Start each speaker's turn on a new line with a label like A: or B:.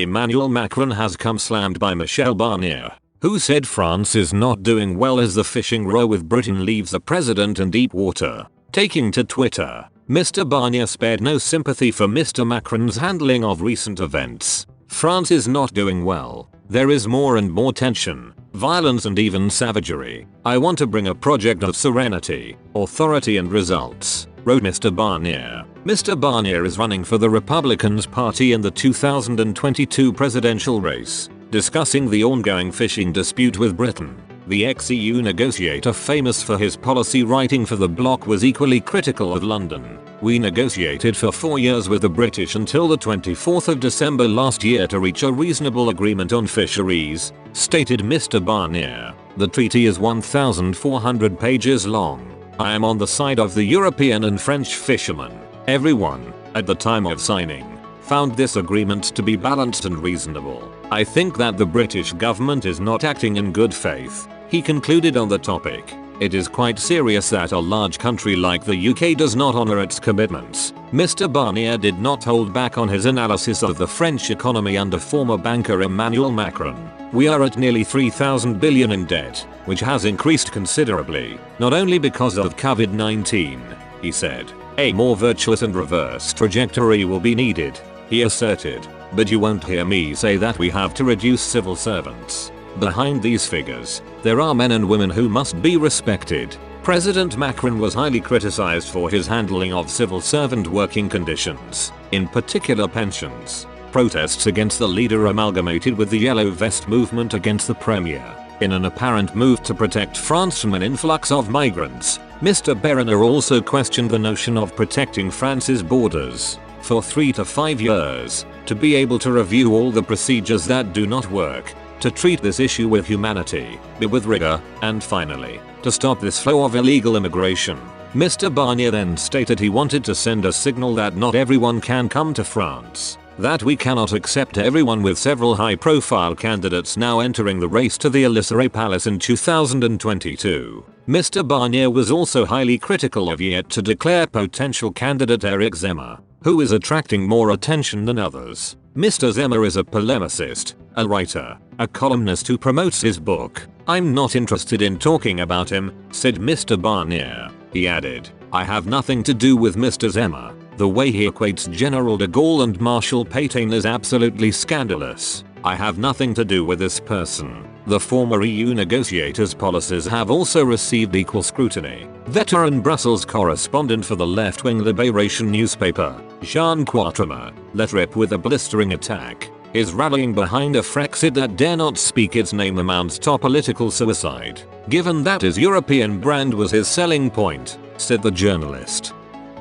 A: Emmanuel Macron has come slammed by Michel Barnier, who said France is not doing well as the fishing row with Britain leaves the president in deep water. Taking to Twitter, Mr. Barnier spared no sympathy for Mr. Macron's handling of recent events. France is not doing well. There is more and more tension, violence and even savagery. I want to bring a project of serenity, authority and results, wrote Mr. Barnier. Mr. Barnier is running for the Republicans Party in the 2022 presidential race, discussing the ongoing fishing dispute with Britain. The ex-EU negotiator famous for his policy writing for the bloc was equally critical of London. We negotiated for 4 years with the British until the 24th of December last year to reach a reasonable agreement on fisheries, stated Mr. Barnier. The treaty is 1,400 pages long. I am on the side of the European and French fishermen. Everyone, at the time of signing, found this agreement to be balanced and reasonable. I think that the British government is not acting in good faith. He concluded on the topic. It is quite serious that a large country like the UK does not honour its commitments. Mr. Barnier did not hold back on his analysis of the French economy under former banker Emmanuel Macron. We are at nearly 3,000 billion in debt, which has increased considerably, not only because of COVID-19, he said. A more virtuous and reverse trajectory will be needed, he asserted. But you won't hear me say that we have to reduce civil servants. Behind these figures, there are men and women who must be respected. President Macron was highly criticized for his handling of civil servant working conditions, in particular pensions. Protests against the leader amalgamated with the Yellow Vest movement against the premier. In an apparent move to protect France from an influx of migrants, Mr. Barnier also questioned the notion of protecting France's borders for 3 to 5 years, to be able to review all the procedures that do not work, to treat this issue with humanity, but with rigor, and finally, to stop this flow of illegal immigration. Mr. Barnier then stated he wanted to send a signal that not everyone can come to France, that we cannot accept everyone, with several high-profile candidates now entering the race to the Élysée Palace in 2022. Mr. Barnier was also highly critical of yet-to-declare potential candidate Eric Zemmour, who is attracting more attention than others. Mr. Zemmour is a polemicist, a writer, a columnist who promotes his book. I'm not interested in talking about him, said Mr. Barnier. He added, I have nothing to do with Mr. Zemmour. The way he equates General de Gaulle and Marshal Pétain is absolutely scandalous. I have nothing to do with this person. The former EU negotiator's policies have also received equal scrutiny. Veteran Brussels correspondent for the left-wing Libération newspaper, Jean Quatremer, let rip with a blistering attack. His rallying behind a Frexit that dare not speak its name amounts to political suicide, given that his European brand was his selling point, said the journalist.